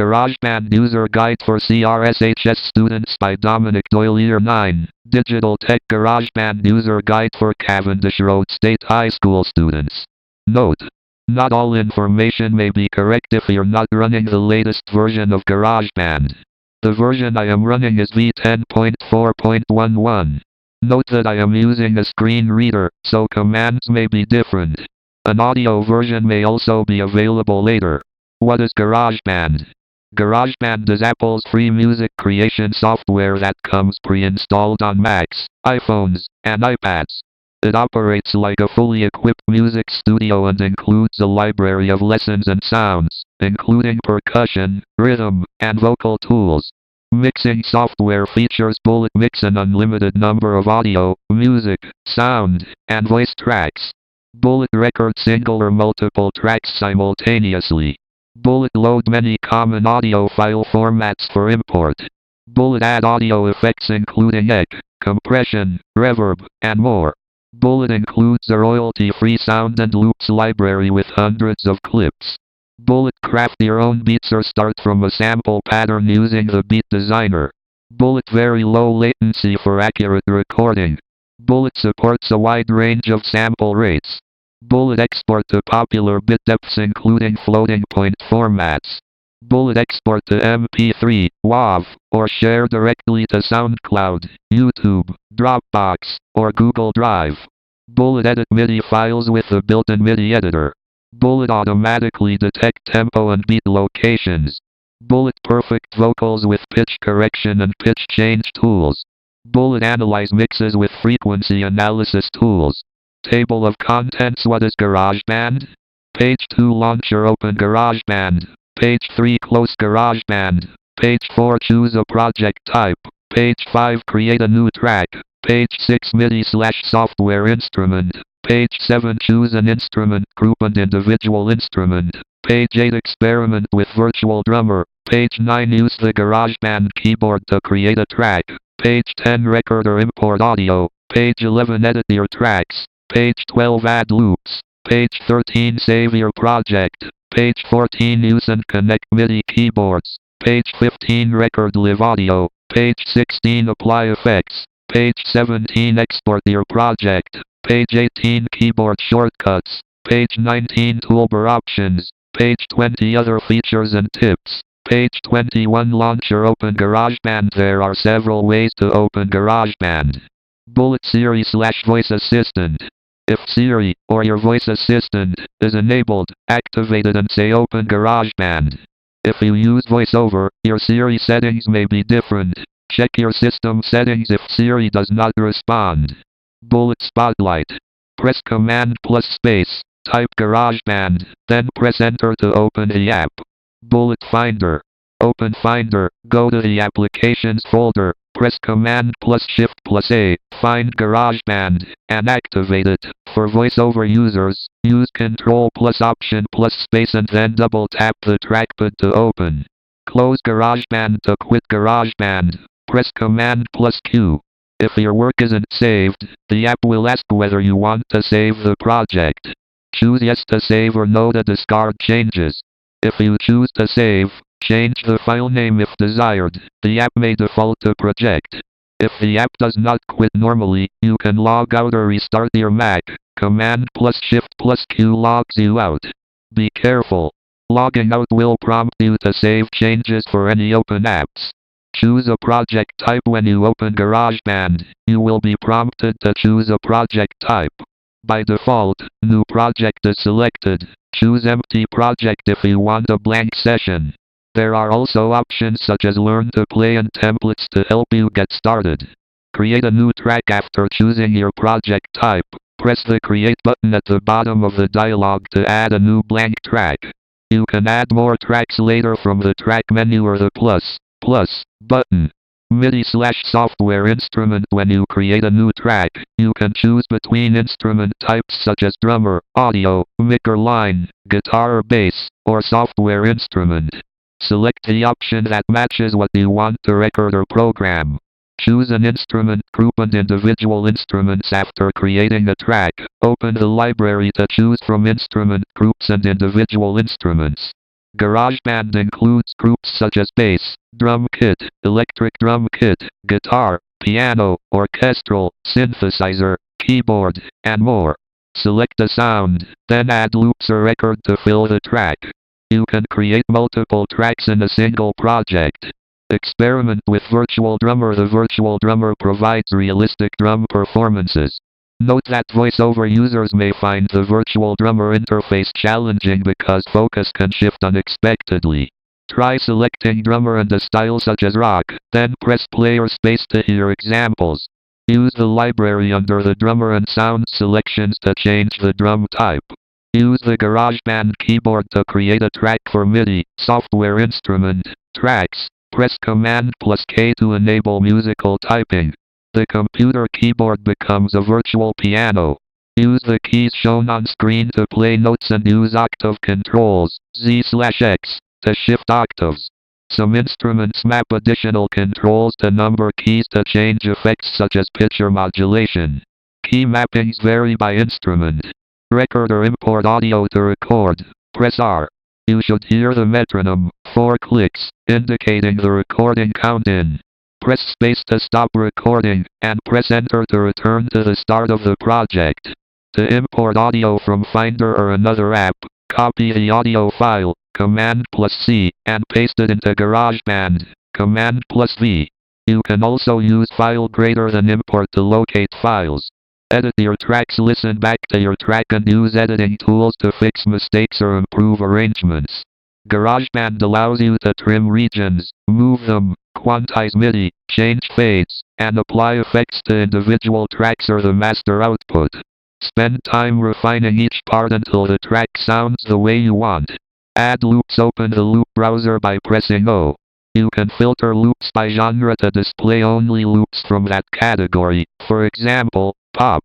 GarageBand User Guide for CRSHS Students by Dominic Doyle. Year 9. Digital Tech GarageBand User Guide for Cavendish Road State High School students. Note: not all information may be correct if you're not running the latest version of GarageBand. The version I am running is v10.4.11. Note that I am using a screen reader, so commands may be different. An audio version may also be available later. What is GarageBand? GarageBand is Apple's free music creation software that comes pre-installed on Macs, iPhones, and iPads. It operates like a fully equipped music studio and includes a library of lessons and sounds, including percussion, rhythm, and vocal tools. Mixing software features Bullet Mix, an unlimited number of audio, music, sound, and voice tracks. Bullet record single or multiple tracks simultaneously. Bullet load many common audio file formats for import. Bullet add audio effects including echo, compression, reverb, and more. Bullet includes a royalty-free sound and loops library with hundreds of clips. Bullet craft your own beats or start from a sample pattern using the Beat Designer. Bullet very low latency for accurate recording. Bullet supports a wide range of sample rates. Bullet export to popular bit depths including floating point formats. Bullet export to MP3, WAV, or share directly to SoundCloud, YouTube, Dropbox, or Google Drive. Bullet edit MIDI files with a built-in MIDI editor. Bullet automatically detect tempo and beat locations. Bullet perfect vocals with pitch correction and pitch change tools. Bullet analyze mixes with frequency analysis tools. Table of contents. What is GarageBand? Page 2 Launcher. Open GarageBand. Page 3 Close GarageBand. Page 4 Choose a project type. Page 5 Create a new track. Page 6 MIDI/software instrument. Page 7 Choose an instrument group and individual instrument. Page 8 Experiment with virtual drummer. Page 9 Use the GarageBand keyboard to create a track. Page 10 Record or import audio. Page 11 Edit your tracks. Page 12 Add loops. Page 13 Save your project. Page 14 Use and connect MIDI keyboards. Page 15 Record live audio. Page 16 Apply effects. Page 17 Export your project. Page 18 Keyboard shortcuts. Page 19 Toolbar options. Page 20 Other features and tips. Page 21 Launcher. Open GarageBand. There are several ways to open GarageBand. Bullet Siri/Voice Assistant. If Siri, or your voice assistant, is enabled, activate it and say Open GarageBand. If you use VoiceOver, your Siri settings may be different. Check your system settings if Siri does not respond. Bullet Spotlight. Press Command plus space, type GarageBand, then press Enter to open the app. Bullet Finder. Open Finder, go to the Applications folder, press Command plus Shift plus A, find GarageBand, and activate it. For VoiceOver users, use Control plus Option plus Space and then double tap the trackpad to open. Close GarageBand. To quit GarageBand, press Command plus Q. If your work isn't saved, the app will ask whether you want to save the project. Choose Yes to save or No to discard changes. If you choose to save, change the file name if desired. The app may default to project. If the app does not quit normally, you can log out or restart your Mac. Command plus Shift plus Q logs you out. Be careful. Logging out will prompt you to save changes for any open apps. Choose a project type. When you open GarageBand, you will be prompted to choose a project type. By default, New Project is selected. Choose Empty Project if you want a blank session. There are also options such as Learn to Play and templates to help you get started. Create a new track. After choosing your project type, press the Create button at the bottom of the dialog to add a new blank track. You can add more tracks later from the track menu or the plus button. MIDI/software instrument. When you create a new track, you can choose between instrument types such as drummer, audio, mic or line, guitar or bass, or software instrument. Select the option that matches what you want to record or program. Choose an instrument group and individual instruments. After creating a track, open the library to choose from instrument groups and individual instruments. GarageBand includes groups such as bass, drum kit, electric drum kit, guitar, piano, orchestral, synthesizer, keyboard, and more. Select a sound, then add loops or record to fill the track. You can create multiple tracks in a single project. Experiment with Virtual Drummer. The Virtual Drummer provides realistic drum performances. Note that voiceover users may find the Virtual Drummer interface challenging because focus can shift unexpectedly. Try selecting drummer and a style such as rock, then press play or space to hear examples. Use the library under the drummer and sound selections to change the drum type. Use the GarageBand keyboard to create a track for MIDI, software instrument, tracks. Press Command plus K to enable musical typing. The computer keyboard becomes a virtual piano. Use the keys shown on screen to play notes and use octave controls, Z/X, to shift octaves. Some instruments map additional controls to number keys to change effects such as pitch or modulation. Key mappings vary by instrument. Record or import audio to record. Press R. You should hear the metronome, 4 clicks, indicating the recording count-in. Press space to stop recording, and press enter to return to the start of the project. To import audio from Finder or another app, copy the audio file, Command plus C, and paste it into GarageBand, Command plus V. You can also use file greater than import to locate files. Edit your tracks. Listen back to your track and use editing tools to fix mistakes or improve arrangements. GarageBand allows you to trim regions, move them, quantize MIDI, change fades, and apply effects to individual tracks or the master output. Spend time refining each part until the track sounds the way you want. Add loops. Open the loop browser by pressing O. You can filter loops by genre to display only loops from that category, for example, pop.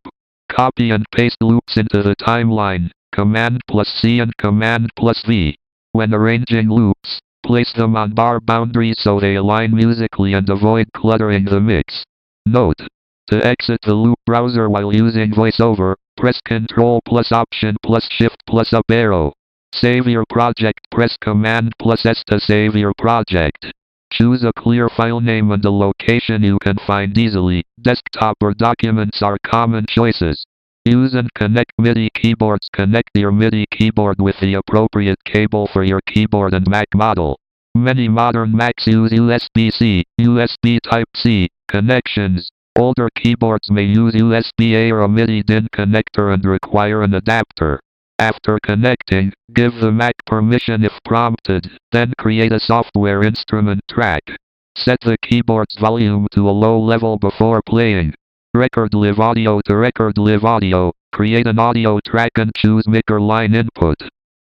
Copy and paste loops into the timeline, Command plus C and Command plus V. When arranging loops, place them on bar boundaries so they align musically and avoid cluttering the mix. Note: to exit the loop browser while using VoiceOver, press Ctrl plus Option plus Shift plus up arrow. Save your project. Press Command plus S to save your project. Choose a clear file name and a location you can find easily. Desktop or documents are common choices. Use and connect MIDI keyboards. Connect your MIDI keyboard with the appropriate cable for your keyboard and Mac model. Many modern Macs use USB-C, USB Type-C connections. Older keyboards may use USB-A or a MIDI DIN connector and require an adapter. After connecting, give the Mac permission if prompted, then create a software instrument track. Set the keyboard's volume to a low level before playing. Record live audio. To record live audio, create an audio track and choose mic or line input.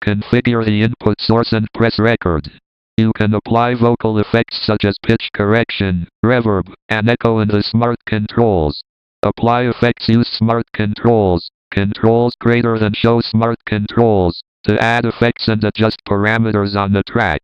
Configure the input source and press record. You can apply vocal effects such as pitch correction, reverb, and echo in the smart controls. Apply effects. Use smart controls. Controls greater than show smart controls to add effects and adjust parameters on the track.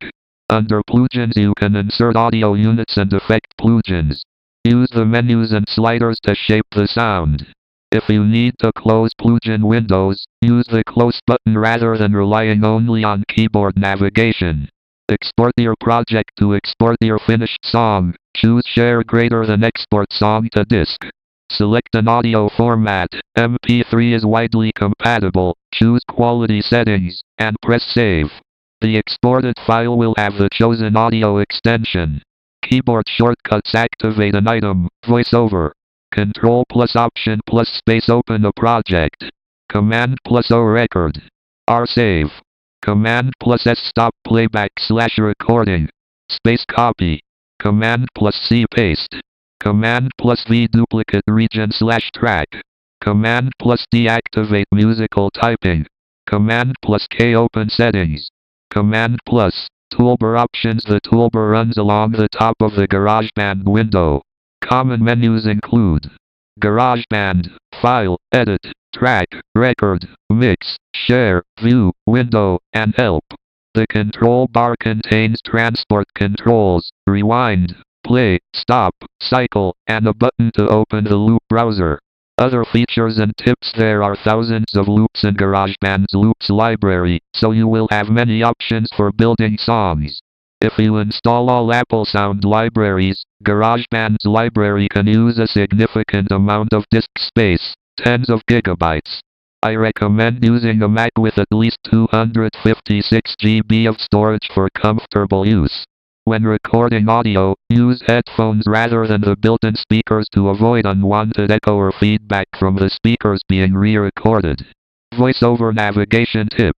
Under plugins you can insert audio units and effect plugins. Use the menus and sliders to shape the sound. If you need to close plugin windows, use the close button rather than relying only on keyboard navigation. Export your project. To export your finished song, choose Share greater than Export song to disk. Select an audio format. MP3 is widely compatible. Choose Quality Settings, and press Save. The exported file will have the chosen audio extension. Keyboard shortcuts. Activate an item. VoiceOver. Control plus Option plus Space. Open a project. Command plus O record. R save. Command plus S stop playback/recording. Space copy. Command plus C paste. Command plus V duplicate region/track. Command plus D activate musical typing. Command plus K open settings. Command plus toolbar options. The toolbar runs along the top of the GarageBand window. Common menus include GarageBand, File, Edit, Track, Record, Mix, Share, View, Window, and Help. The control bar contains transport controls, rewind, play, stop, cycle, and a button to open the loop browser. Other features and tips: there are thousands of loops in GarageBand's loops library, so you will have many options for building songs. If you install all Apple Sound libraries, GarageBand's library can use a significant amount of disk space, tens of gigabytes. I recommend using a Mac with at least 256 GB of storage for comfortable use. When recording audio, use headphones rather than the built-in speakers to avoid unwanted echo or feedback from the speakers being re-recorded. VoiceOver navigation tip.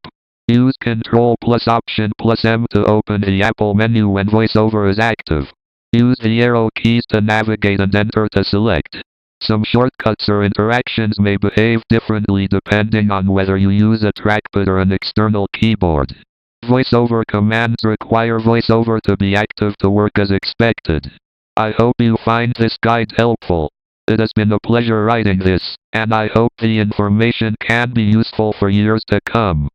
Use Ctrl plus Option plus M to open the Apple menu when VoiceOver is active. Use the arrow keys to navigate and Enter to select. Some shortcuts or interactions may behave differently depending on whether you use a trackpad or an external keyboard. VoiceOver commands require VoiceOver to be active to work as expected. I hope you find this guide helpful. It has been a pleasure writing this, and I hope the information can be useful for years to come.